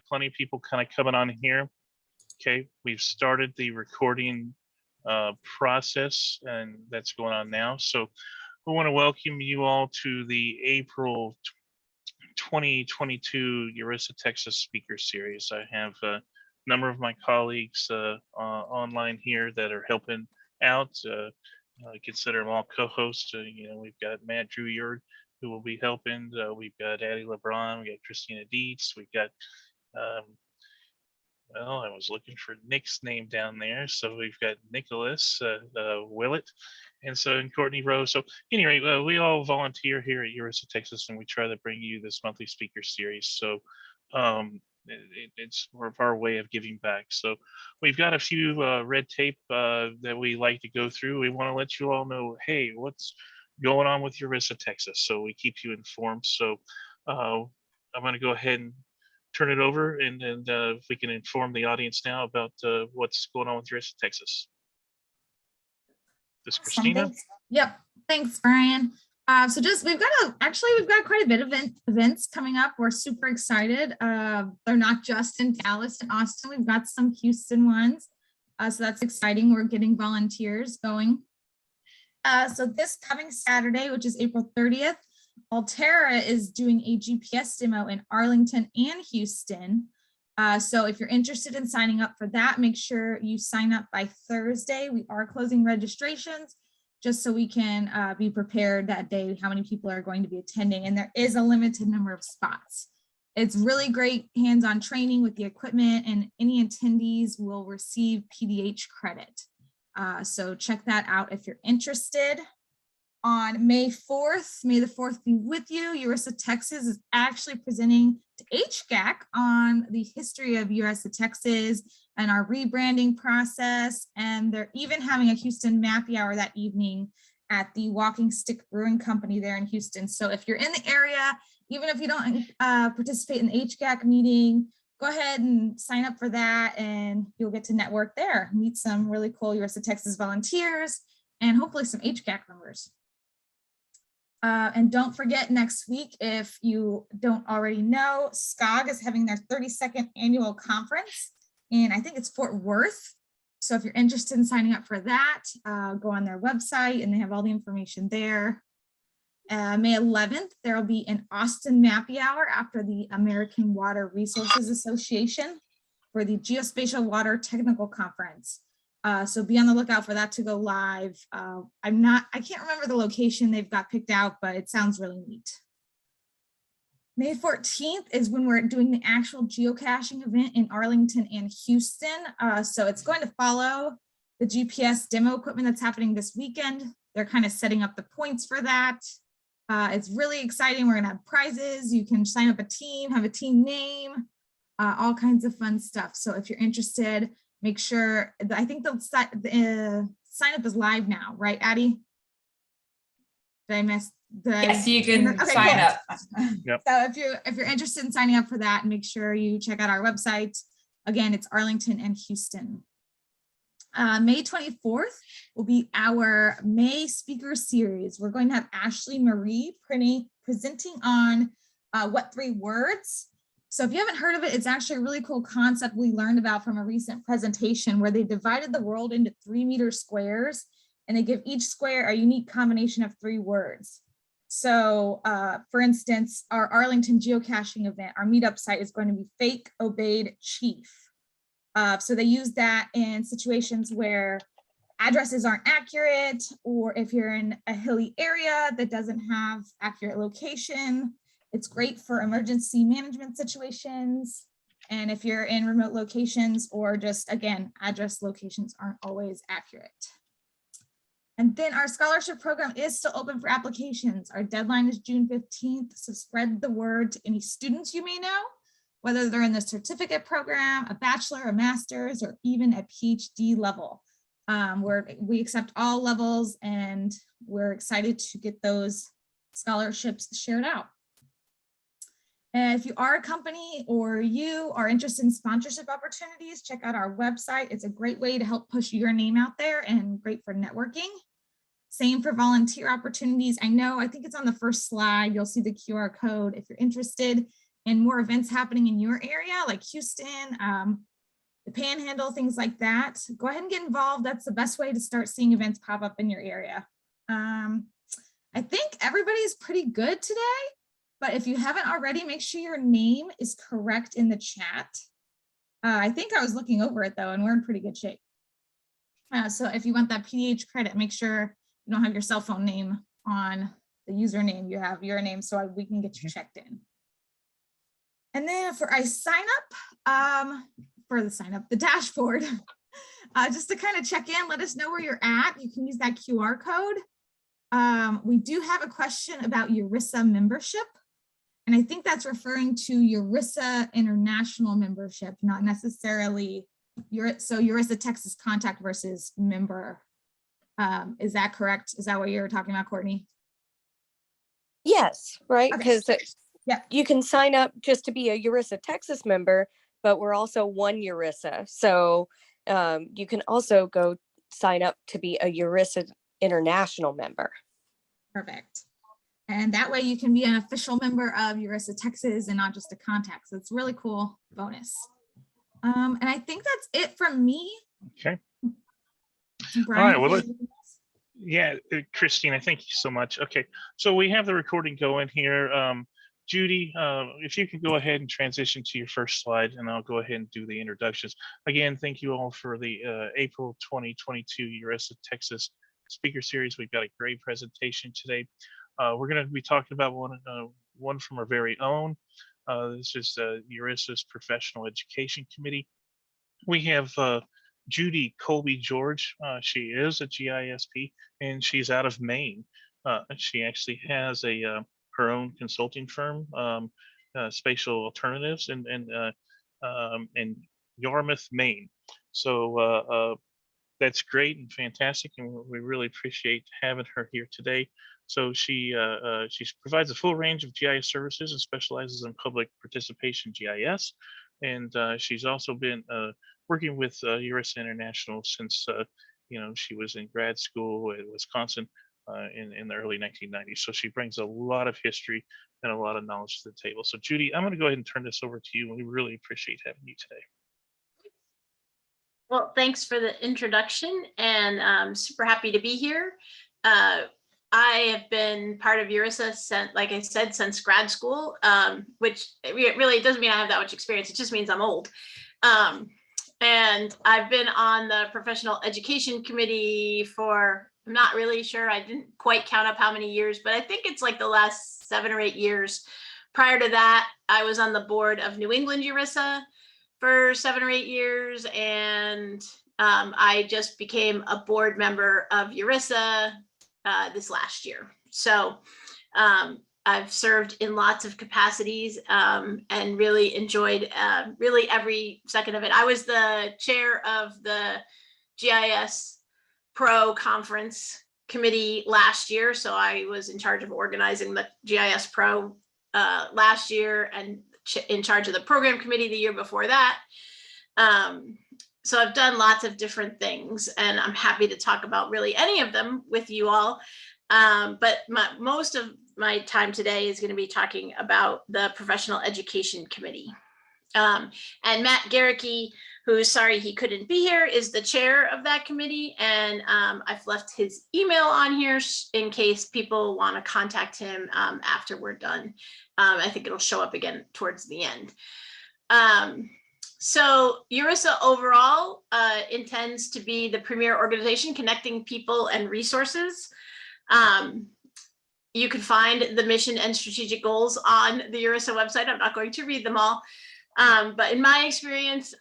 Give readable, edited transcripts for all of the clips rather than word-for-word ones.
plenty of people kind of coming on here. Okay, we've started the recording process, and that's going on now. So we want to welcome you all to the April 2022 URISA Texas Speaker Series. I have a number of my colleagues online here that are helping out. I consider them all co-hosts. We've got Matt Drewyard, who will be helping. We've got Addie LeBron. We got Christina Dietz. We've got well, I was looking for Nick's name down there. So we've got Nicholas Willett, and Courtney Rowe. So anyway, we all volunteer here at URISA Texas, and we try to bring you this monthly speaker series. So it's more of our way of giving back. So we've got a few red tape that we like to go through. We want to let you all know, hey, what's going on with URISA Texas, so we keep you informed. So I'm going to go ahead and turn it over, and if we can inform the audience now about what's going on with URISA Texas. This Christina. Thanks. Yep. Thanks, Brian. So we've got quite a bit of events coming up. We're super excited. They're not just in Dallas and Austin. We've got some Houston ones. So that's exciting. We're getting volunteers going. So this coming Saturday, which is April 30th, Altera is doing a GPS demo in Arlington and Houston. So if you're interested in signing up for that, make sure you sign up by Thursday. We are closing registrations just so we can be prepared that day, how many people are going to be attending. And there is a limited number of spots. It's really great hands-on training with the equipment, and any attendees will receive PDH credit. So check that out if you're interested. On May 4th, may the 4th be with you, URISA Texas is actually presenting to HGAC on the history of URISA Texas and our rebranding process. And they're even having a Houston Mappy Hour that evening at the Walking Stick Brewing Company there in Houston. So if you're in the area, even if you don't participate in the HGAC meeting, go ahead and sign up for that, and you'll get to network there, meet some really cool URISA Texas volunteers, and hopefully some HGAC members. And don't forget, next week, if you don't already know, SCOG is having their 32nd annual conference, and I think it's Fort Worth. So if you're interested in signing up for that, go on their website, and they have all the information there. May 11th, there will be an Austin Mappy Hour after the American Water Resources Association for the Geospatial Water Technical Conference. So be on the lookout for that to go live. I can't remember the location they've got picked out, but it sounds really neat. May 14th is when we're doing the actual geocaching event in Arlington and Houston. So it's going to follow the GPS demo equipment that's happening this weekend. They're kind of setting up the points for that. It's really exciting. We're gonna have prizes. You can sign up a team, have a team name, all kinds of fun stuff. So if you're interested, make sure, I think the sign up is live now, right, Addie? Did I miss? Yes, you can sign up. Yep. So if you're interested in signing up for that, make sure you check out our website. Again, it's Arlington and Houston. May 24th will be our May speaker series. We're going to have Ashley Marie presenting on What 3 Words. So if you haven't heard of it, it's actually a really cool concept we learned about from a recent presentation where they divided the world into 3-meter squares, and they give each square a unique combination of 3 words. So for instance, our Arlington geocaching event, our meetup site is going to be fake, obeyed, chief. So they use that in situations where addresses aren't accurate, or if you're in a hilly area that doesn't have accurate location. It's great for emergency management situations. And if you're in remote locations, or just, again, address locations aren't always accurate. And then our scholarship program is still open for applications. Our deadline is June 15th. So spread the word to any students you may know, whether they're in the certificate program, a bachelor, a master's, or even a PhD level. We accept all levels, and we're excited to get those scholarships shared out. And if you are a company or you are interested in sponsorship opportunities, check out our website. It's a great way to help push your name out there and great for networking. Same for volunteer opportunities. I think it's on the first slide. You'll see the QR code if you're interested and more events happening in your area, like Houston, the Panhandle, things like that, go ahead and get involved. That's the best way to start seeing events pop up in your area. I think everybody's pretty good today, but if you haven't already, make sure your name is correct in the chat. I think I was looking over it though, and we're in pretty good shape. So if you want that PDH credit, make sure you don't have your cell phone name on the username. You have your name so we can get you checked in. And then for the dashboard, just to kind of check in, let us know where you're at. You can use that QR code. We do have a question about URISA membership. And I think that's referring to URISA international membership, not necessarily URISA Texas contact versus member. Is that correct? Is that what you're talking about, Courtney? Yes, right. Because yeah, you can sign up just to be a URISA Texas member, but we're also one URISA. So you can also go sign up to be a URISA international member. Perfect. And that way you can be an official member of URISA Texas and not just a contact. So it's a really cool bonus. And I think that's it from me. Okay. Brian, all right. Well, yeah, Christina, thank you so much. Okay, so we have the recording going here. Judy, if you could go ahead and transition to your first slide, and I'll go ahead and do the introductions. Again, thank you all for the April 2022 URISA Texas speaker series. We've got a great presentation today. We're going to be talking about one from our very own. This is URISA'S Professional Education Committee. We have Judy Colby George. She is a GISP, and she's out of Maine. She actually has her own consulting firm, Spatial Alternatives, in Yarmouth, Maine. So that's great and fantastic, and we really appreciate having her here today. So she provides a full range of GIS services and specializes in public participation GIS. And she's also been working with URISA International since she was in grad school at Wisconsin in the early 1990s. So she brings a lot of history and a lot of knowledge to the table. So Judy, I'm going to go ahead and turn this over to you. We really appreciate having you today. Well, thanks for the introduction, and I'm super happy to be here. I have been part of URISA since, like I said, since grad school, which really doesn't mean I have that much experience. It just means I'm old. And I've been on the Professional Education Committee for, I'm not really sure, I didn't quite count up how many years, but I think it's like the last 7 or 8 years. Prior to that, I was on the board of New England URISA for 7 or 8 years, and I just became a board member of URISA this last year. So I've served in lots of capacities and really enjoyed really every second of it. I was the chair of the GIS Pro Conference Committee last year, so I was in charge of organizing the GIS Pro last year and in charge of the program committee the year before that. So I've done lots of different things, and I'm happy to talk about really any of them with you all. But most of my time today is going to be talking about the Professional Education Committee. And Matt Garricky, who's sorry he couldn't be here, is the chair of that committee. And I've left his email on here in case people want to contact him after we're done. I think it'll show up again towards the end. So URISA overall intends to be the premier organization connecting people and resources. You can find the mission and strategic goals on the URISA website. I'm not going to read them all. But in my experience,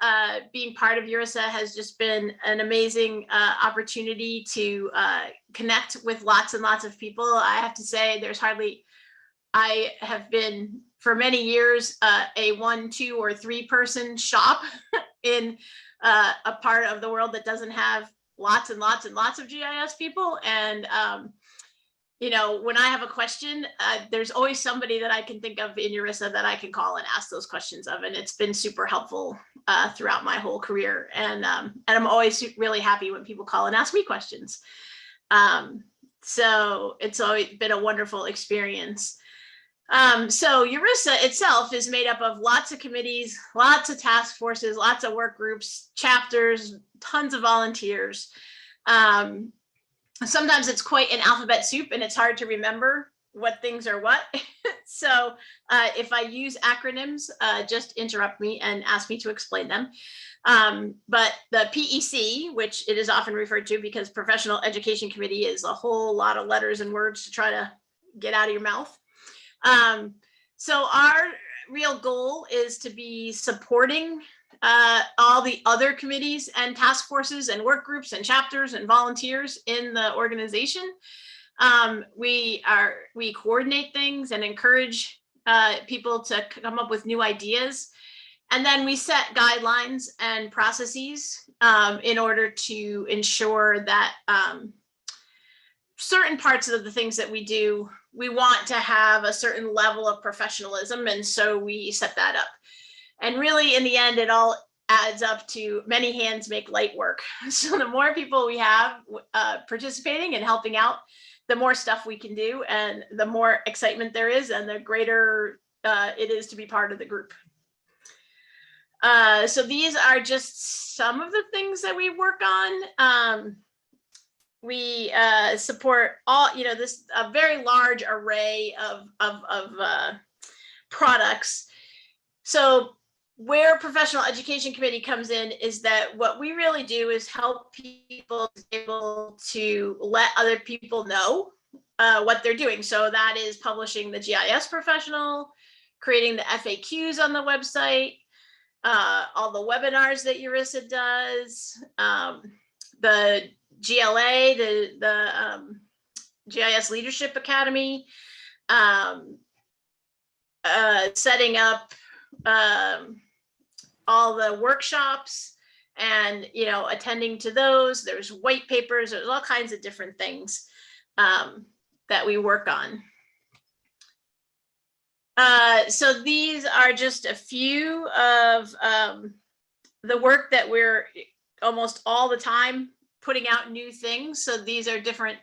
being part of URISA has just been an amazing opportunity to connect with lots and lots of people. I have to say I have been for many years a 1, 2, or 3 person shop in a part of the world that doesn't have lots and lots and lots of GIS people. And when I have a question, there's always somebody that I can think of in URISA that I can call and ask those questions of. And it's been super helpful throughout my whole career. And I'm always really happy when people call and ask me questions. So it's always been a wonderful experience. So URISA itself is made up of lots of committees, lots of task forces, lots of work groups, chapters, tons of volunteers. Sometimes it's quite an alphabet soup and it's hard to remember what things are what. So if I use acronyms, just interrupt me and ask me to explain them. But the PEC, which it is often referred to because Professional Education Committee is a whole lot of letters and words to try to get out of your mouth. So our real goal is to be supporting all the other committees and task forces and work groups and chapters and volunteers in the organization. We coordinate things and encourage people to come up with new ideas. And then we set guidelines and processes in order to ensure that certain parts of the things that we do, we want to have a certain level of professionalism. And so we set that up. And really, in the end, it all adds up to many hands make light work. So the more people we have participating and helping out, the more stuff we can do and the more excitement there is and the greater it is to be part of the group. So these are just some of the things that we work on. We support all, this a very large array of products. So where Professional Education Committee comes in is that what we really do is help people be able to let other people know what they're doing. So that is publishing the GIS Professional, creating the FAQs on the website, all the webinars that URISA does, the GLA, the GIS Leadership Academy, setting up all the workshops and, attending to those. There's white papers, there's all kinds of different things that we work on. So these are just a few of the work that we're almost all the time putting out new things. So these are different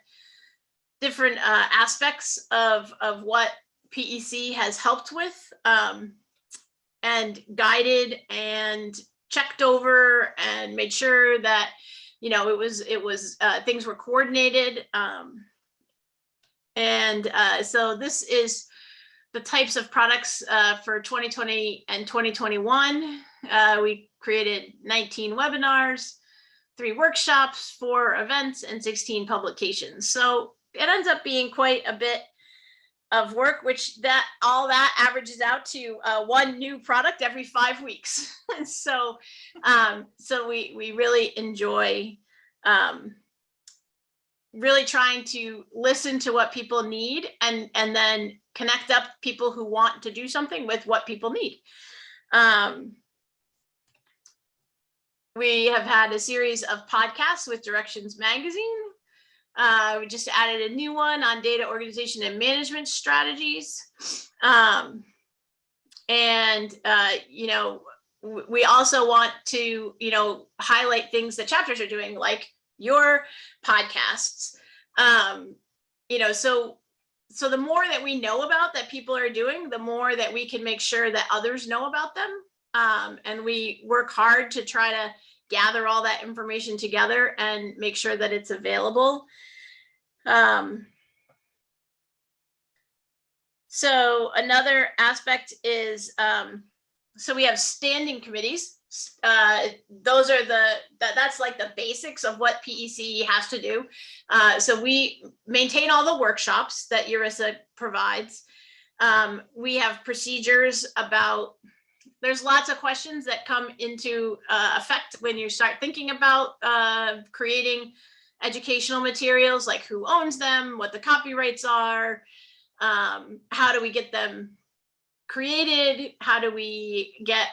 aspects of what PEC has helped with and guided and checked over and made sure that it was things were coordinated. So this is the types of products for 2020 and 2021. We created 19 webinars, 3 workshops, 4 events, and 16 publications. So it ends up being quite a bit of work, which all that averages out to 1 new product every 5 weeks. So we really enjoy really trying to listen to what people need and then connect up people who want to do something with what people need. We have had a series of podcasts with Directions Magazine. We just added a new one on data organization and management strategies. We also want to, highlight things that chapters are doing, like your podcasts. So the more that we know about that people are doing, the more that we can make sure that others know about them. And we work hard to try to gather all that information together and make sure that it's available. So another aspect is, so we have standing committees. Those are that's like the basics of what PEC has to do. So we maintain all the workshops that URISA provides. We have procedures about, there's lots of questions that come into effect when you start thinking about creating educational materials, like who owns them, what the copyrights are, how do we get them created, how do we get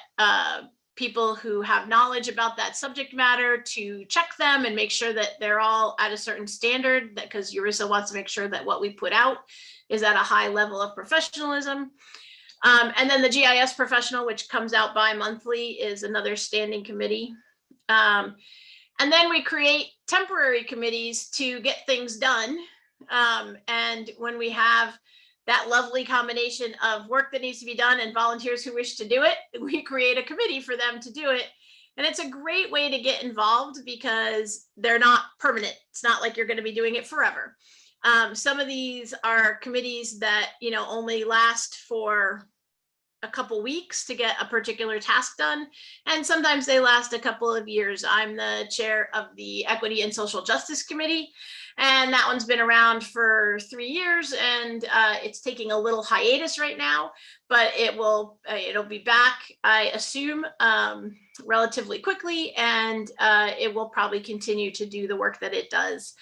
people who have knowledge about that subject matter to check them and make sure that they're all at a certain standard, because URISA wants to make sure that what we put out is at a high level of professionalism. And then the GIS Professional, which comes out bi-monthly, is another standing committee. And then we create temporary committees to get things done. And when we have that lovely combination of work that needs to be done and volunteers who wish to do it, we create a committee for them to do it. And it's a great way to get involved because they're not permanent. It's not like you're going to be doing it forever. Some of these are committees that, you know, only last for a couple weeks to get a particular task done. And sometimes they last a couple of years. I'm the chair of the Equity and Social Justice Committee, and that one's been around for 3 years, and it's taking a little hiatus right now, but it'll be back, I assume, relatively quickly, and it will probably continue to do the work that it does.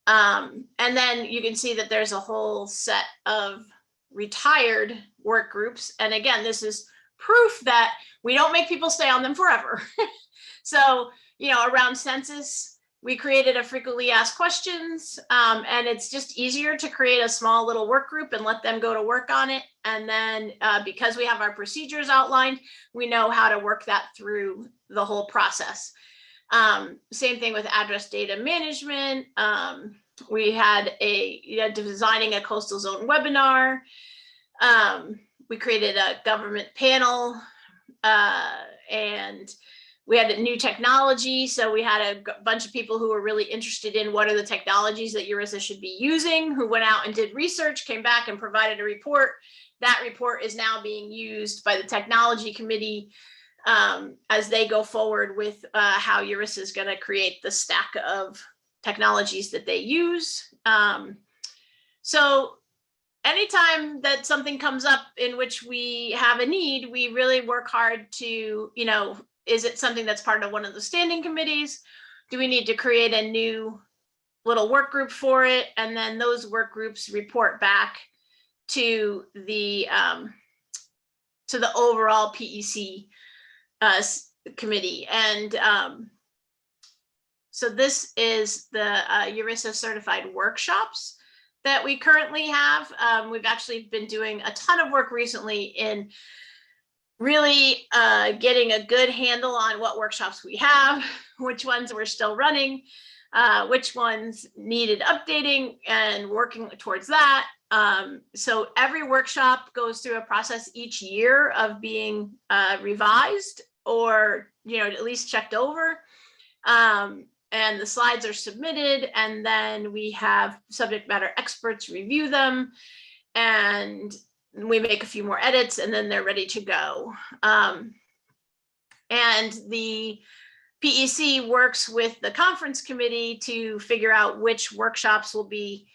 And then you can see that there's a whole set of retired work groups. And again, this is proof that we don't make people stay on them forever. So, you know, around census, we created a frequently asked questions, and it's just easier to create a small little work group and let them go to work on it. And then because we have our procedures outlined, we know how to work that through the whole process. Same thing with address data management. We had designing a coastal zone webinar. We created a government panel, and we had a new technology. So we had a bunch of people who were really interested in what are the technologies that URISA should be using, who went out and did research, came back and provided a report. That report is now being used by the technology committee as they go forward with how URISA is going to create the stack of technologies that they use. So anytime that something comes up in which we have a need, we really work hard to, you know, is it something that's part of one of the standing committees? Do we need to create a new little work group for it? And then those work groups report back to the overall PEC committee. And so this is the URISA certified workshops that we currently have. We've actually been doing a ton of work recently in really getting a good handle on what workshops we have, which ones we're still running, which ones needed updating, and working towards that. So every workshop goes through a process each year of being revised or, you know, at least checked over. And the slides are submitted, and then we have subject matter experts review them, and we make a few more edits, and then they're ready to go. And the PEC works with the conference committee to figure out which workshops will be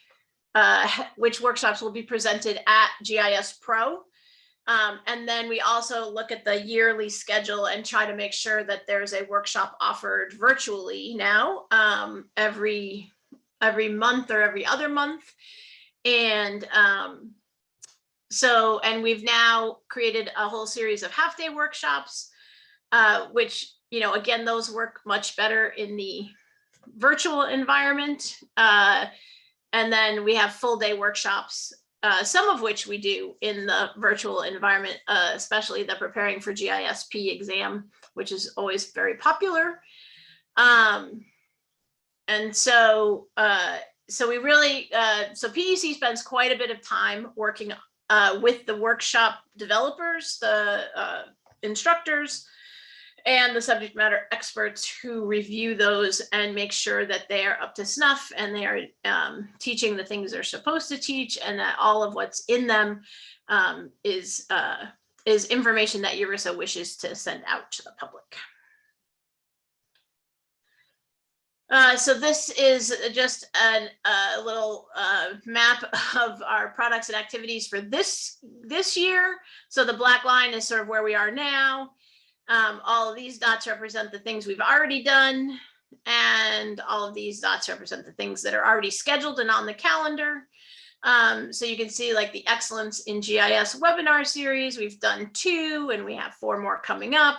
presented at GIS Pro. And then we also look at the yearly schedule and try to make sure that there's a workshop offered virtually now, every month or every other month. And and we've now created a whole series of half-day workshops, which, you know, again, those work much better in the virtual environment. And then we have full-day workshops, some of which we do in the virtual environment, especially the preparing for GISP exam, which is always very popular. And so we really, so PEC spends quite a bit of time working with the workshop developers, the instructors, and the subject matter experts who review those and make sure that they are up to snuff and they are teaching the things they're supposed to teach, and that all of what's in them is information that URISA wishes to send out to the public. So this is just a little map of our products and activities for this year. So the black line is sort of where we are now. All of these dots represent the things we've already done, and all of these dots represent the things that are already scheduled and on the calendar. So you can see, like, the Excellence in GIS webinar series, we've done 2, and we have 4 more coming up.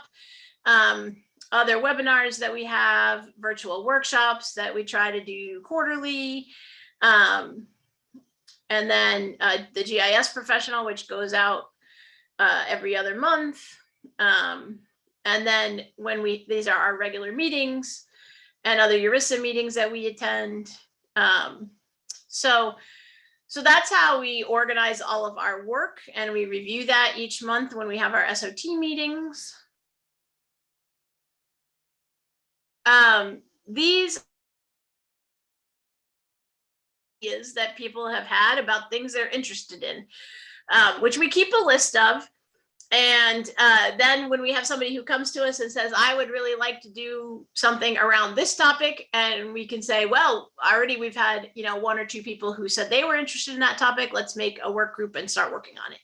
Other webinars that we have, virtual workshops that we try to do quarterly. And then the GIS professional, which goes out every other month. And then these are our regular meetings and other URISA meetings that we attend. So So that's how we organize all of our work, and we review that each month when we have our SOT meetings. These ideas that people have had about things they're interested in, which we keep a list of. And then when we have somebody who comes to us and says, I would really like to do something around this topic, and we can say, well, already we've had, you know, 1 or 2 people who said they were interested in that topic. Let's make a work group and start working on it.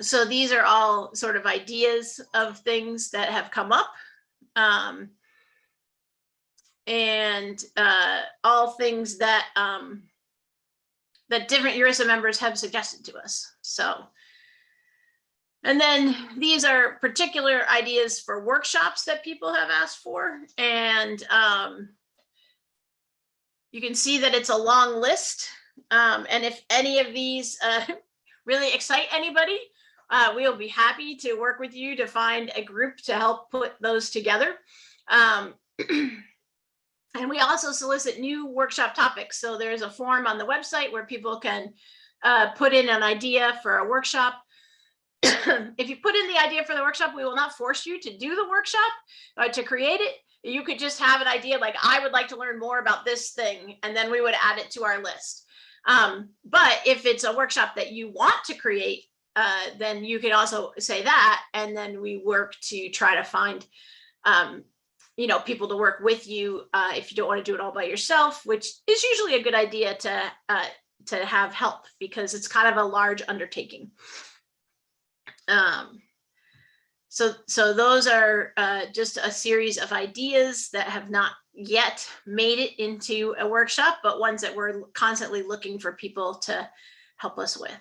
So these are all sort of ideas of things that have come up. And all things that that different URISA members have suggested to us. So, and then these are particular ideas for workshops that people have asked for. And you can see that it's a long list. And if any of these really excite anybody, we'll be happy to work with you to find a group to help put those together. And we also solicit new workshop topics. So there's a form on the website where people can put in an idea for a workshop. If you put in the idea for the workshop, we will not force you to do the workshop or to create it. You could just have an idea like, I would like to learn more about this thing, and then we would add it to our list. But if it's a workshop that you want to create, then you can also say that, and then we work to try to find you know, people to work with you if you don't want to do it all by yourself, which is usually a good idea to have help, because it's kind of a large undertaking. So those are just a series of ideas that have not yet made it into a workshop, but ones that we're constantly looking for people to help us with.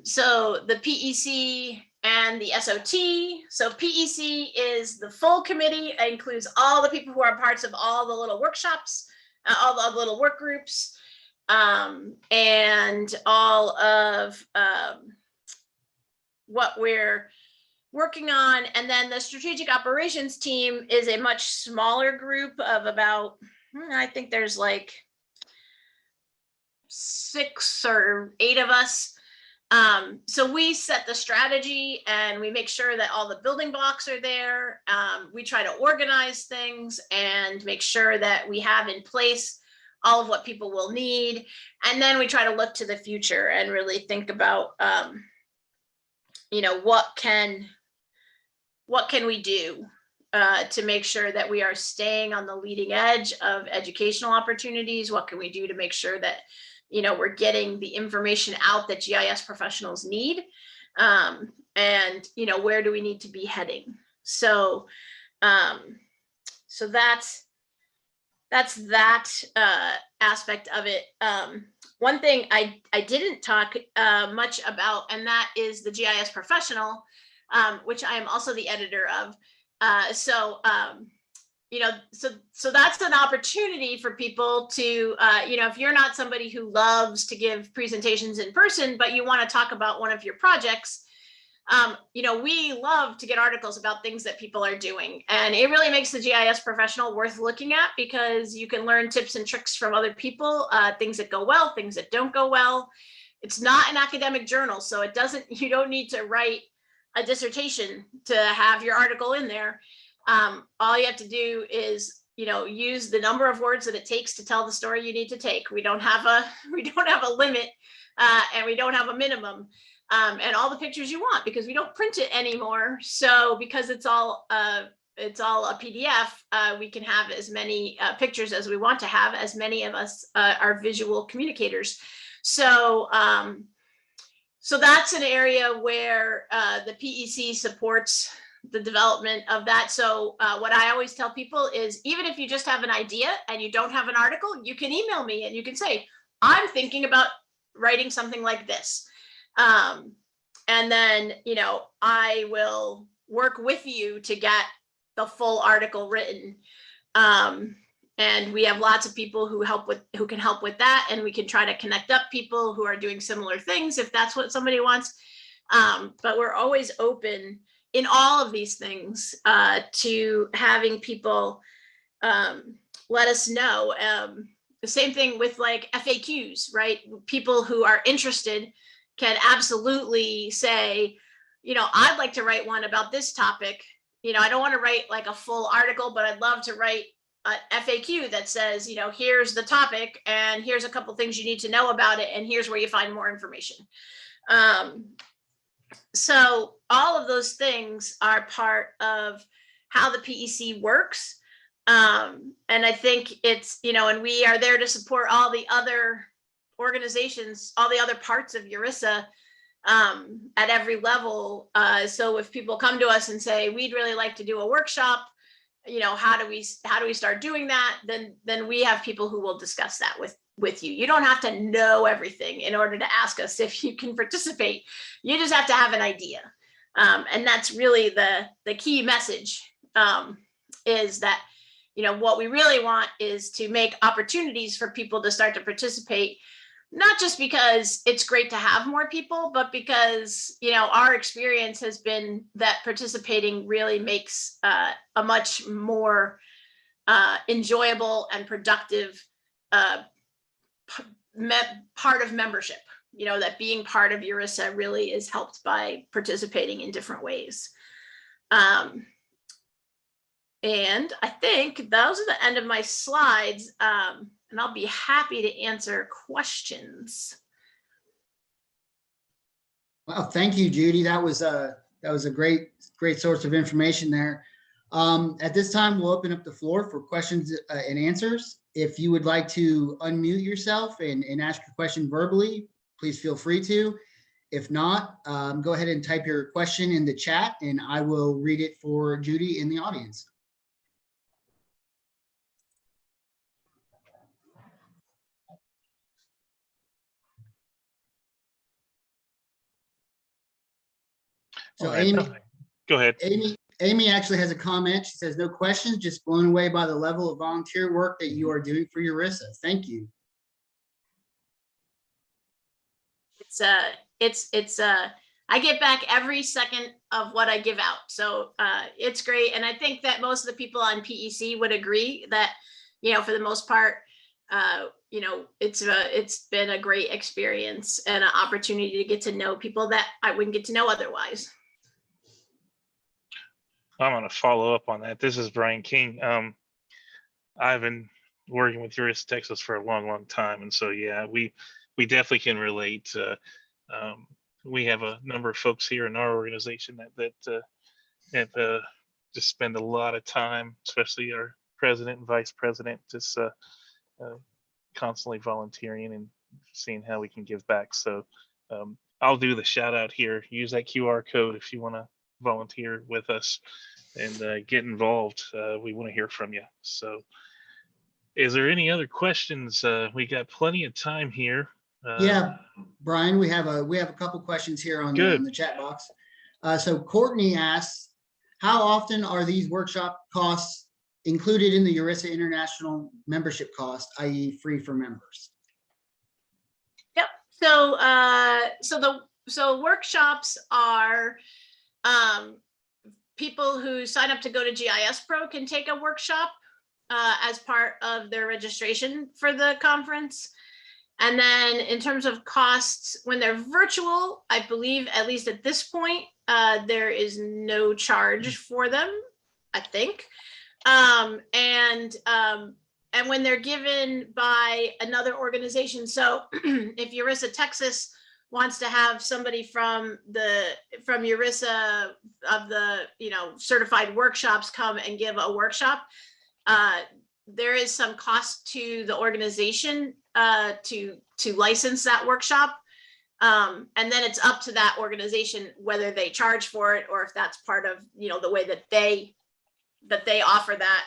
So the PEC and the SOT. So PEC is the full committee. It includes all the people who are parts of all the little workshops, all the little work groups, and all of what we're working on. And then the strategic operations team is a much smaller group of about, I think there's like 6 or 8 of us. So we set the strategy and we make sure that all the building blocks are there. We try to organize things and make sure that we have in place all of what people will need. And then we try to look to the future and really think about, you know, what can we do to make sure that we are staying on the leading edge of educational opportunities? What can we do to make sure that, you know, we're getting the information out that GIS professionals need? And, you know, where do we need to be heading? So, so that's that aspect of it. One thing I didn't talk much about, and that is the GIS professional, which I am also the editor of. You know, so that's an opportunity for people to, you know, if you're not somebody who loves to give presentations in person, but you want to talk about one of your projects, you know, we love to get articles about things that people are doing. And it really makes the GIS professional worth looking at, because you can learn tips and tricks from other people, things that go well, things that don't go well. It's not an academic journal, so it doesn't, you don't need to write a dissertation to have your article in there. All you have to do is, you know, use the number of words that it takes to tell the story you need to take. We don't have a limit, and we don't have a minimum, and all the pictures you want, because we don't print it anymore. So because it's all a PDF, we can have as many pictures as we want to have, as many of us are visual communicators. So so that's an area where the PEC supports the development of that. So what I always tell people is, even if you just have an idea and you don't have an article, you can email me and you can say, I'm thinking about writing something like this. And then, you know, I will work with you to get the full article written. And we have lots of people who can help with that. And we can try to connect up people who are doing similar things if that's what somebody wants. But we're always open in all of these things to having people let us know. The same thing with like FAQs, right? People who are interested can absolutely say, I'd like to write one about this topic. I don't want to write like a full article, but I'd love to write a FAQ that says, here's the topic and here's a couple things you need to know about it. And here's where you find more information. So all of those things are part of how the PEC works. And I think it's, and we are there to support all the other organizations, all the other parts of URISA at every level. So if people come to us and say, we'd really like to do a workshop, how do we start doing that? Then we have people who will discuss that with you. You don't have to know everything in order to ask us if you can participate. You just have to have an idea. And that's really the key message, is that, what we really want is to make opportunities for people to start to participate, not just because it's great to have more people, but because, our experience has been that participating really makes a much more enjoyable and productive part of membership. That being part of URISA really is helped by participating in different ways. And I think those are the end of my slides. And I'll be happy to answer questions. Wow, thank you, Judy. That was a great source of information there. At this time, we'll open up the floor for questions and answers. If you would like to unmute yourself and ask your question verbally, please feel free to. If not, go ahead and type your question in the chat and I will read it for Judy in the audience. So Amy, go ahead. Amy actually has a comment. She says, no questions, just blown away by the level of volunteer work that you are doing for URISA. Thank you. I get back every second of what I give out. So it's great. And I think that most of the people on PEC would agree that, for the most part, it's been a great experience and an opportunity to get to know people that I wouldn't get to know otherwise. I'm going to follow up on that. This is Brian King. I've been working with URISA Texas for a long time. And so, yeah, we definitely can relate. We have a number of folks here in our organization that have just spend a lot of time, especially our president and vice president, just constantly volunteering and seeing how we can give back. So I'll do the shout out here. Use that QR code if you want to volunteer with us and get involved. We want to hear from you. So is there any other questions? We got plenty of time here. Yeah, Brian, we have a couple questions here on the chat box. So Courtney asks, how often are these workshop costs included in the URISA International membership cost, i.e. free for members? Yep. So workshops are people who sign up to go to GIS Pro can take a workshop as part of their registration for the conference. And then in terms of costs, when they're virtual, I believe, at least at this point, there is no charge for them, I think. And when they're given by another organization, so if URISA Texas wants to have somebody from URISA of the certified workshops come and give a workshop, there is some cost to the organization to license that workshop. And then it's up to that organization whether they charge for it or if that's part of the way that they offer that.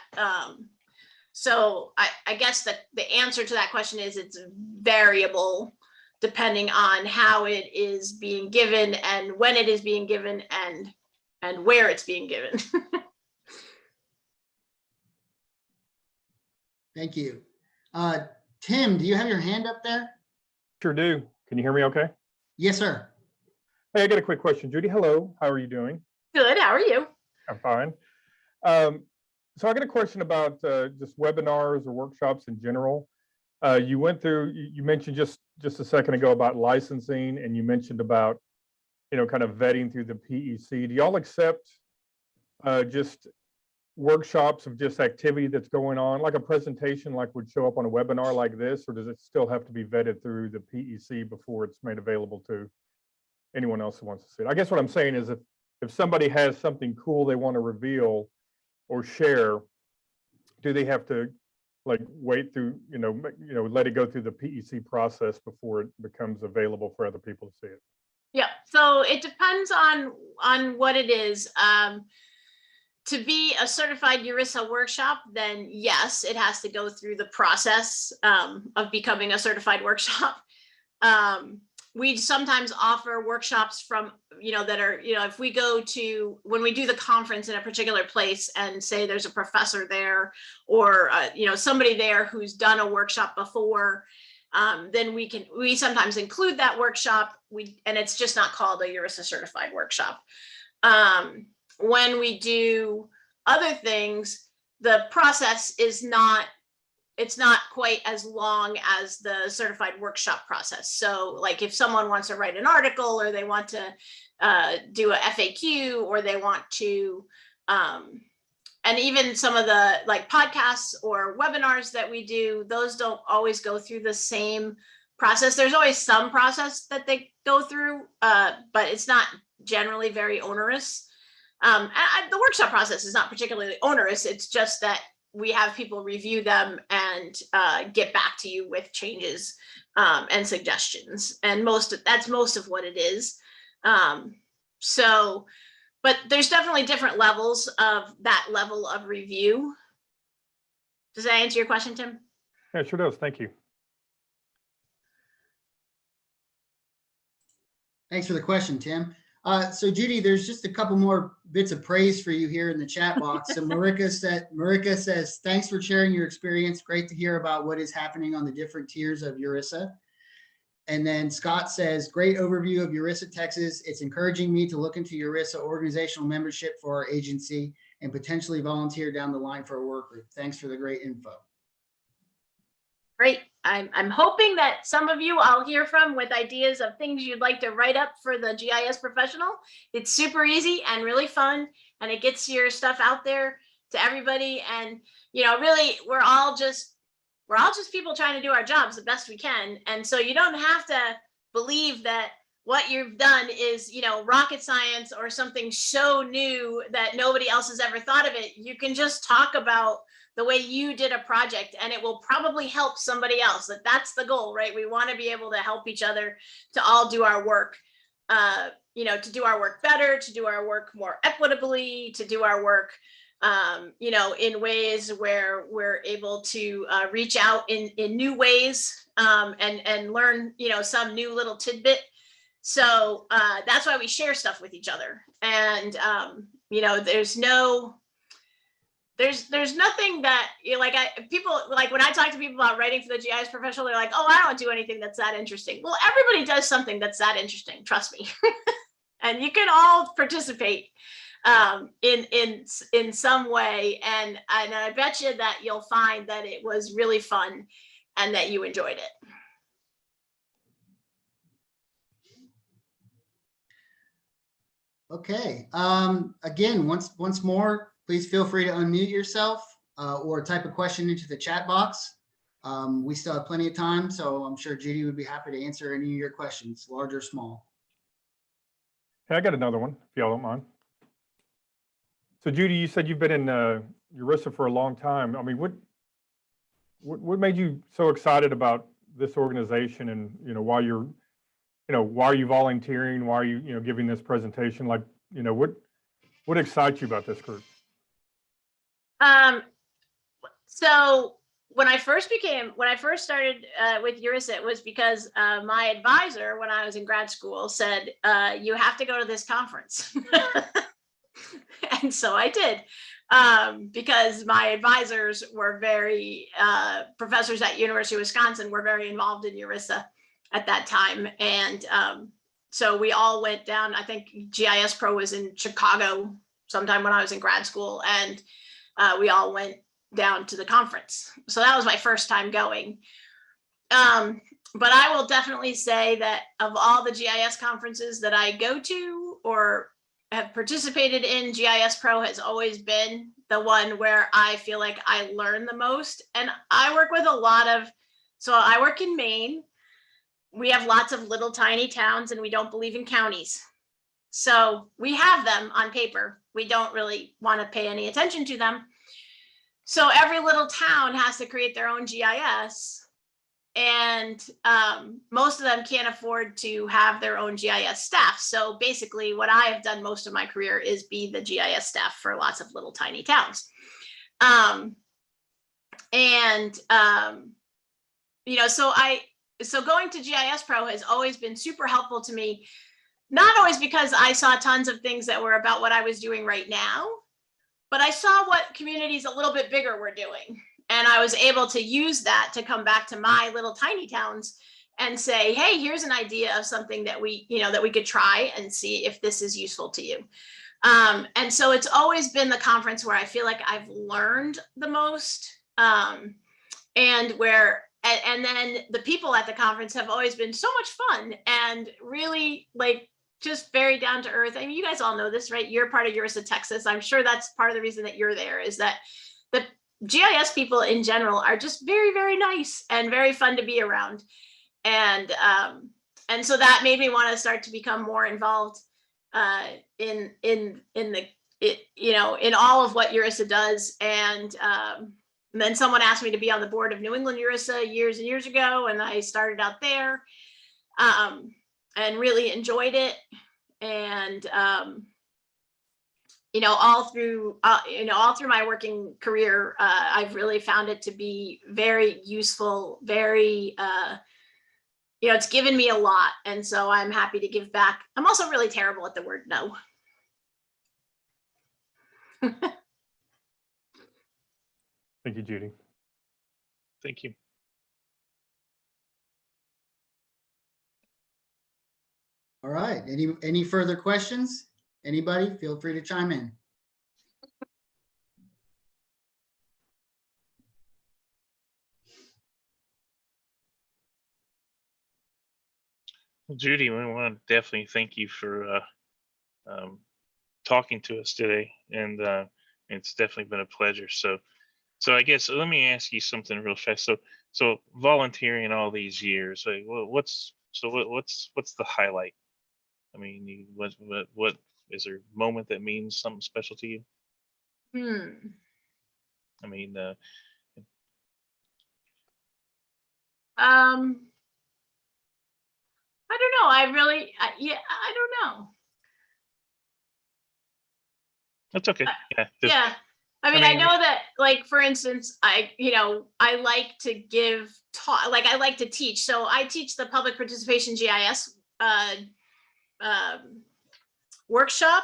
So I guess that the answer to that question is it's variable depending on how it is being given and when it is being given and where it's being given. Thank you. Tim, do you have your hand up there? Sure do. Can you hear me okay? Yes, sir. Hey, I got a quick question. Judy, hello. How are you doing? Good. How are you? I'm fine. So I got a question about just webinars or workshops in general. You went through, you mentioned just a second ago about licensing, and you mentioned about, kind of vetting through the PEC. Do y'all accept just workshops of just activity that's going on, like a presentation like would show up on a webinar like this, or does it still have to be vetted through the PEC before it's made available to anyone else who wants to see it? I guess what I'm saying is if somebody has something cool they want to reveal or share, do they have to like wait through, let it go through the PEC process before it becomes available for other people to see it? Yeah, so it depends on what it is. To be a certified URISA workshop, then yes, it has to go through the process of becoming a certified workshop. We sometimes offer workshops from, that are, if we go to, when we do the conference in a particular place and say there's a professor there or, somebody there who's done a workshop before, then we sometimes include that workshop, and it's just not called a URISA certified workshop. When we do other things, the process is not, it's not quite as long as the certified workshop process. So like if someone wants to write an article or they want to do a FAQ or they want to, and even some of the like podcasts or webinars that we do, those don't always go through the same process. There's always some process that they go through, but it's not generally very onerous. The workshop process is not particularly onerous. It's just that we have people review them and get back to you with changes and suggestions. And that's most of what it is. But there's definitely different levels of that level of review. Does that answer your question, Tim? Yeah, it sure does. Thank you. Thanks for the question, Tim. So Judy, there's just a couple more bits of praise for you here in the chat box. So Marika says, thanks for sharing your experience. Great to hear about what is happening on the different tiers of URISA. And then Scott says, great overview of URISA Texas. It's encouraging me to look into URISA organizational membership for our agency and potentially volunteer down the line for a work group. Thanks for the great info. Great. I'm hoping that some of you I'll hear from with ideas of things you'd like to write up for the GIS professional. It's super easy and really fun, and it gets your stuff out there to everybody. And, really, we're all just people trying to do our jobs the best we can. And so you don't have to believe that what you've done is, rocket science or something so new that nobody else has ever thought of it. You can just talk about the way you did a project, and it will probably help somebody else. That's the goal, right? We want to be able to help each other to all do our work, to do our work better, to do our work more equitably, to do our work, in ways where we're able to reach out in new ways and learn, some new little tidbit. So that's why we share stuff with each other. And, there's nothing that people when I talk to people about writing for the GIS professional, they're like, oh, I don't do anything that's that interesting. Well, everybody does something that's that interesting, trust me. And you can all participate in some way, and I bet you that you'll find that it was really fun and that you enjoyed it. Okay. Again, once more, please feel free to unmute yourself or type a question into the chat box. We still have plenty of time, so I'm sure Judy would be happy to answer any of your questions, large or small. Hey, I got another one, if y'all don't mind. So Judy, you said you've been in URISA for a long time. I mean, what made you so excited about this organization, and why are you volunteering? Why are you giving this presentation? Like, what excites you about this group? So when I first started with URISA, it was because my advisor, when I was in grad school, said, you have to go to this conference. And so I did, because my advisors were professors at University of Wisconsin were very involved in URISA at that time. And so we all went down. I think GIS Pro was in Chicago sometime when I was in grad school. And we all went down to the conference. So that was my first time going. But I will definitely say that of all the GIS conferences that I go to or have participated in, GIS Pro has always been the one where I feel like I learn the most. And I work with a lot of, so I work in Maine. We have lots of little tiny towns and we don't believe in counties. So we have them on paper. We don't really want to pay any attention to them. So every little town has to create their own GIS. And most of them can't afford to have their own GIS staff. So basically what I have done most of my career is be the GIS staff for lots of little tiny towns. You know, so going to GIS Pro has always been super helpful to me, not always because I saw tons of things that were about what I was doing right now, but I saw what communities a little bit bigger were doing. And I was able to use that to come back to my little tiny towns and say, hey, here's an idea of something that we, you know, that we could try and see if this is useful to you. And so it's always been the conference where I feel like I've learned the most, and then the people at the conference have always been so much fun and really like just very down to earth. I mean, you guys all know this, right? You're part of URISA Texas. I'm sure that's part of the reason that you're there, is that the GIS people in general are just very, very nice and very fun to be around. And so that made me want to start to become more involved in all of what URISA does. And then someone asked me to be on the board of New England URISA years and years ago, and I started out there and really enjoyed it. And all through my working career, I've really found it to be very useful, very, it's given me a lot. And so I'm happy to give back. I'm also really terrible at the word no. Thank you, Judy. Thank you. All right, any further questions? Anybody, feel free to chime in. Well, Judy, we want to definitely thank you for talking to us today, and it's definitely been a pleasure. So I guess let me ask you something real fast. So volunteering all these years, like, what's the highlight? I mean, what is there a moment that means something special to you? I mean, I don't know. I don't know. that's okay. Yeah. Yeah. I mean, I know that, like, for instance, I like to give talk, like I like to teach. So I teach the public participation GIS workshop.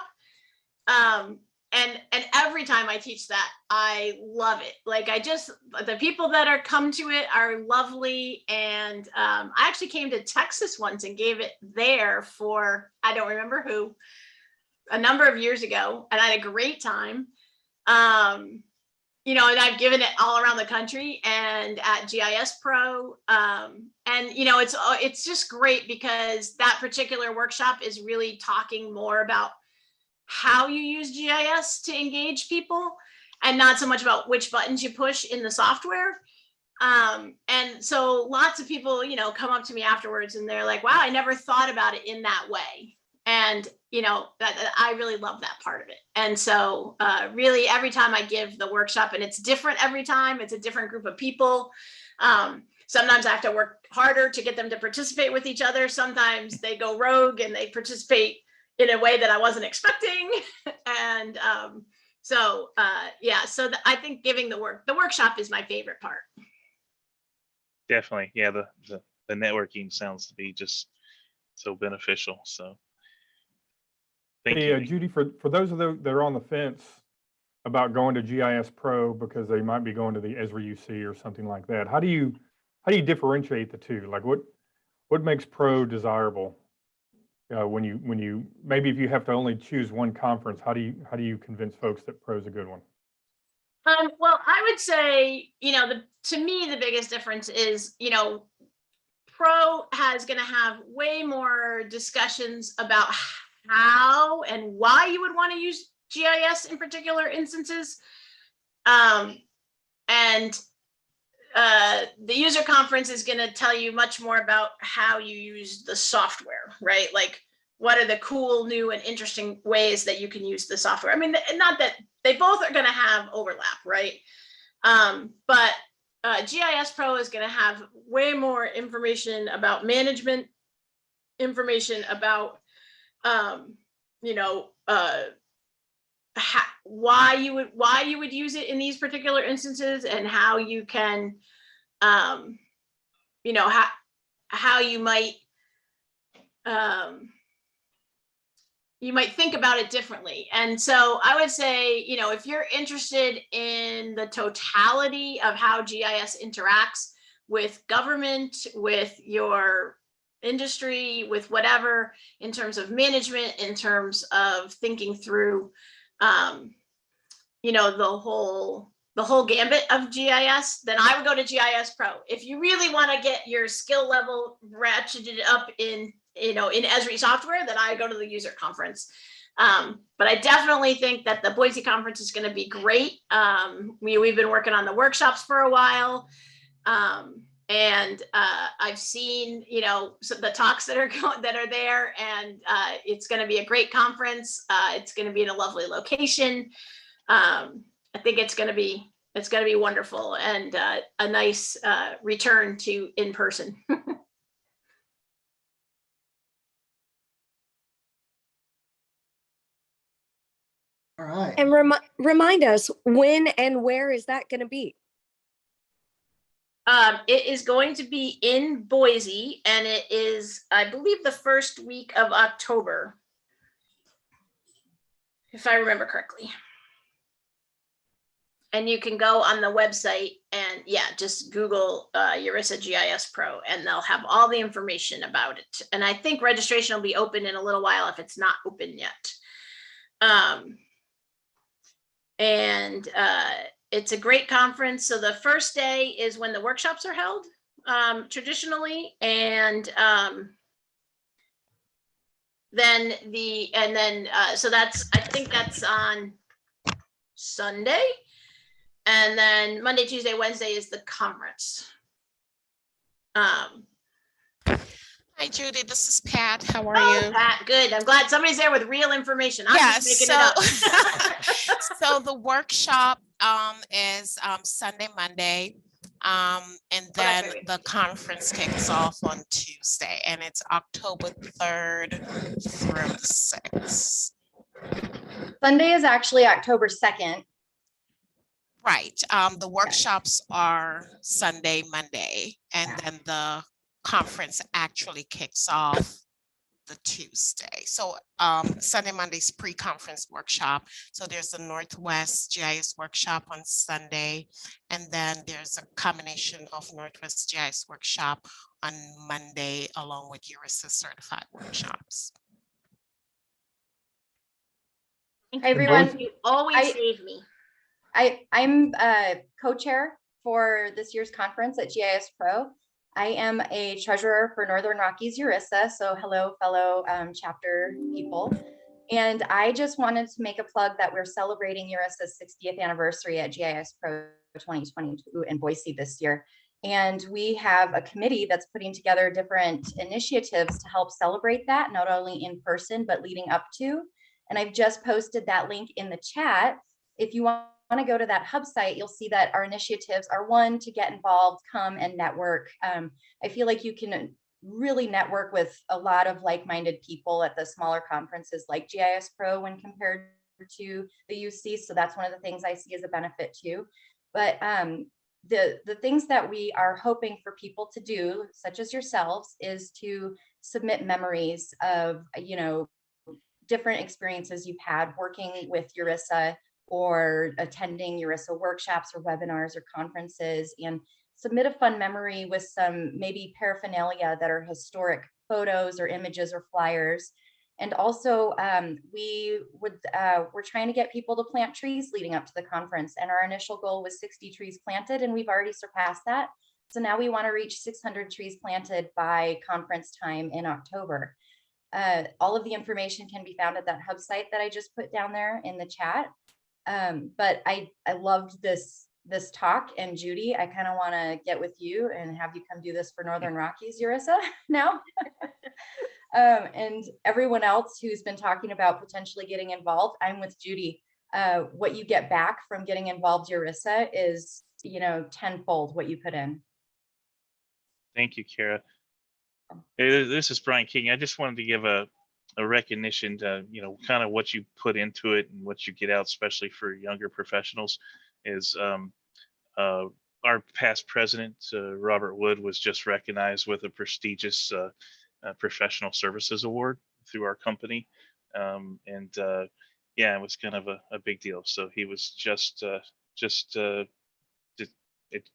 And every time I teach that, I love it. Like, the people that come to it are lovely. And I actually came to Texas once and gave it there for, I don't remember who, a number of years ago, and I had a great time. And I've given it all around the country and at GIS Pro. And it's just great because that particular workshop is really talking more about how you use GIS to engage people and not so much about which buttons you push in the software. And so lots of people, come up to me afterwards and they're like, wow, I never thought about it in that way. And, that I really love that part of it. And so really every time I give the workshop, and it's different every time, it's a different group of people. Sometimes I have to work harder to get them to participate with each other. Sometimes they go rogue and they participate in a way that I wasn't expecting. And so I think giving the workshop is my favorite part. Definitely. Yeah. The networking sounds to be just so beneficial. So thank you. Judy, for those of those that are on the fence about going to GIS Pro because they might be going to the Ezra UC or something like that, how do you differentiate the two? Like, what makes Pro desirable? When you maybe if you have to only choose one conference, how do you convince folks that Pro is a good one? Well, I would say, to me, the biggest difference is, Pro is going to have way more discussions about how and why you would want to use GIS in particular instances. And the user conference is going to tell you much more about how you use the software, right? Like, what are the cool, new, and interesting ways that you can use the software? I mean, not that they both are going to have overlap, right? But GIS Pro is going to have way more information about management, information about, why you would use it in these particular instances, and how you can, how you might think about it differently. And so I would say, if you're interested in the totality of how GIS interacts with government, with your industry, with whatever, in terms of management, in terms of thinking through, the whole gambit of GIS, then I would go to GIS Pro. If you really want to get your skill level ratcheted up in Esri software, then I go to the user conference. But I definitely think that the Boise conference is going to be great. We've been working on the workshops for a while. And I've seen, the talks that are there, and it's going to be a great conference. It's going to be in a lovely location. I think it's going to be wonderful, and a nice return to in person. All right. And remind us, when and where is that going to be? It is going to be in Boise, and it is, I believe, the first week of October, if I remember correctly. And you can go on the website and just Google URISA GIS Pro, and they'll have all the information about it. And I think registration will be open in a little while if it's not open yet. And it's a great conference. So the first day is when the workshops are held, traditionally, and so I think that's on Sunday. And then Monday, Tuesday, Wednesday is the conference. Hi, Judy. This is Pat. How are you? Pat, good. I'm glad somebody's there with real information. I'm Yes. just making it up. So the workshop is Sunday, Monday, and then the conference kicks off on Tuesday, and it's October 3rd through 6th. Sunday is actually October 2nd. Right. The workshops are Sunday, Monday, and then the conference actually kicks off the Tuesday. So Sunday, Monday's pre-conference workshop. So there's the Northwest GIS workshop on Sunday, and then there's a combination of Northwest GIS workshop on Monday, along with URISA'S certified workshops. Thank Hi, you. everyone. You always save me. I'm co-chair for this year's conference at GIS Pro. I am a treasurer for Northern Rockies URISA. So hello, fellow chapter people. And I just wanted to make a plug that we're celebrating URISA's 60th anniversary at GIS Pro 2022 in Boise this year. And we have a committee that's putting together different initiatives to help celebrate that, not only in person, but leading up to. And I've just posted that link in the chat. If you want to go to that hub site, you'll see that our initiatives are, one, to get involved, come and network. I feel like you can really network with a lot of like-minded people at the smaller conferences like GIS Pro when compared to the UC. So that's one of the things I see as a benefit too. But the things that we are hoping for people to do, such as yourselves, is to submit memories of, different experiences you've had working with URISA or attending URISA workshops or webinars or conferences, and submit a fun memory with some maybe paraphernalia that are historic photos or images or flyers. And also we're trying to get people to plant trees leading up to the conference. And our initial goal was 60 trees planted, and we've already surpassed that. So now we want to reach 600 trees planted by conference time in October. All of the information can be found at that hub site that I just put down there in the chat. But I loved this talk, and Judy, I kind of want to get with you and have you come do this for Northern Rockies, URISA now. And everyone else who's been talking about potentially getting involved, I'm with Judy. What you get back from getting involved URISA is, tenfold what you put in. Thank you, Kara. This is Brian King. I just wanted to give a recognition to, kind of what you put into it and what you get out, especially for younger professionals, is our past president, Robert Wood, was just recognized with a prestigious professional services award through our company. Yeah, it was kind of a big deal. So he was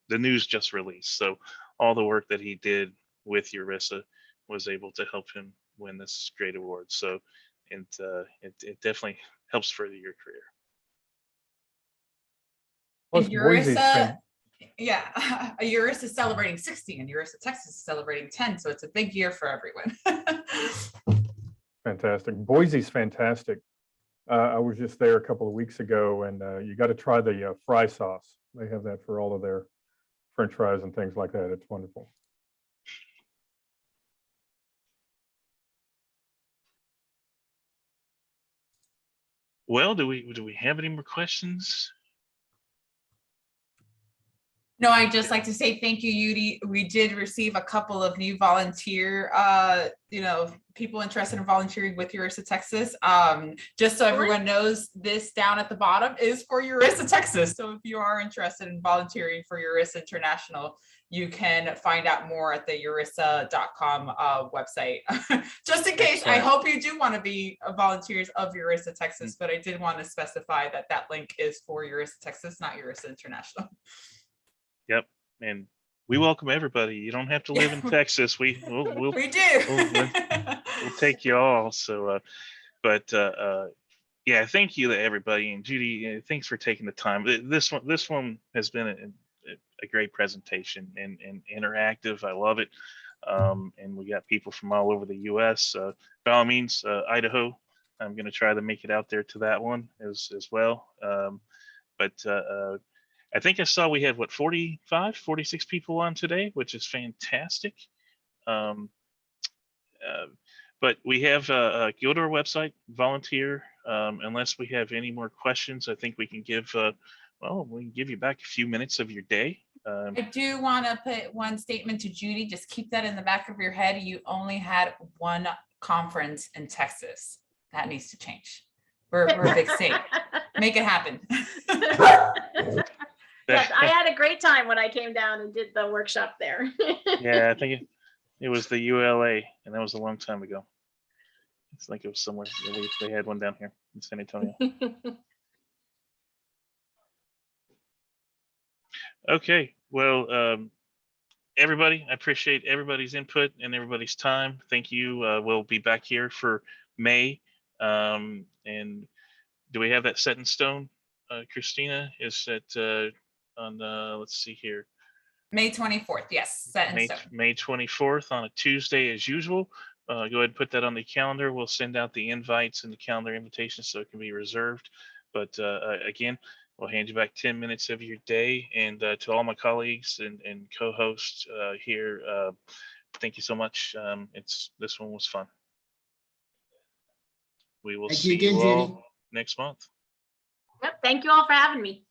the news just released. So all the work that he did with URISA was able to help him win this great award. So it definitely helps further your career. Plus, And Boise's URISA, URISA is celebrating 60 and URISA Texas is celebrating 10. So it's a big year for everyone. fantastic. Boise's fantastic. I was just there a couple of weeks ago, and you got to try the fry sauce. They have that for all of their French fries and things like that. It's wonderful. Well, do we have any more questions? No, I'd just like to say thank you, Judy. We did receive a couple of new volunteer, people interested in volunteering with URISA Texas. Just so everyone knows, this down at the bottom is for URISA Texas. So if you are interested in volunteering for URISA International, you can find out more at the urisa.com website. Just in case, I hope you do want to be volunteers of URISA Texas, but I did want to specify that link is for URISA Texas, not URISA International. Yep, and we welcome everybody. You don't have to live in Texas. We do. We'll take you all. So, yeah, thank you to everybody, and Judy, thanks for taking the time. This one has been a great presentation and interactive. I love it, and we got people from all over the U.S. By all means, Idaho, I'm going to try to make it out there to that one as well. I think I saw we had 45, 46 people on today, which is fantastic. But we have go to our website, volunteer. Unless we have any more questions, I think we can give we can give you back a few minutes of your day. I do want to put one statement to Judy. Just keep that in the back of your head. You only had one conference in Texas. That needs to change. We're a big state. Make it happen. Yes, I had a great time when I came down and did the workshop there. Yeah, I think it was the ULA, and that was a long time ago. It's like it was somewhere. They had one down here in San Antonio. Okay, well, everybody, I appreciate everybody's input and everybody's time. Thank you. We'll be back here for May. And do we have that set in stone, Christina? Is that on let's see here. May 24th, yes, set in stone. May 24th on a Tuesday as usual. Go ahead and put that on the calendar. We'll send out the invites and the calendar invitations so it can be reserved. But again, we'll hand you back 10 minutes of your day. And to all my colleagues and co-hosts here, thank you so much. This one was fun. We will see you all next month. Yep, thank you all for having me.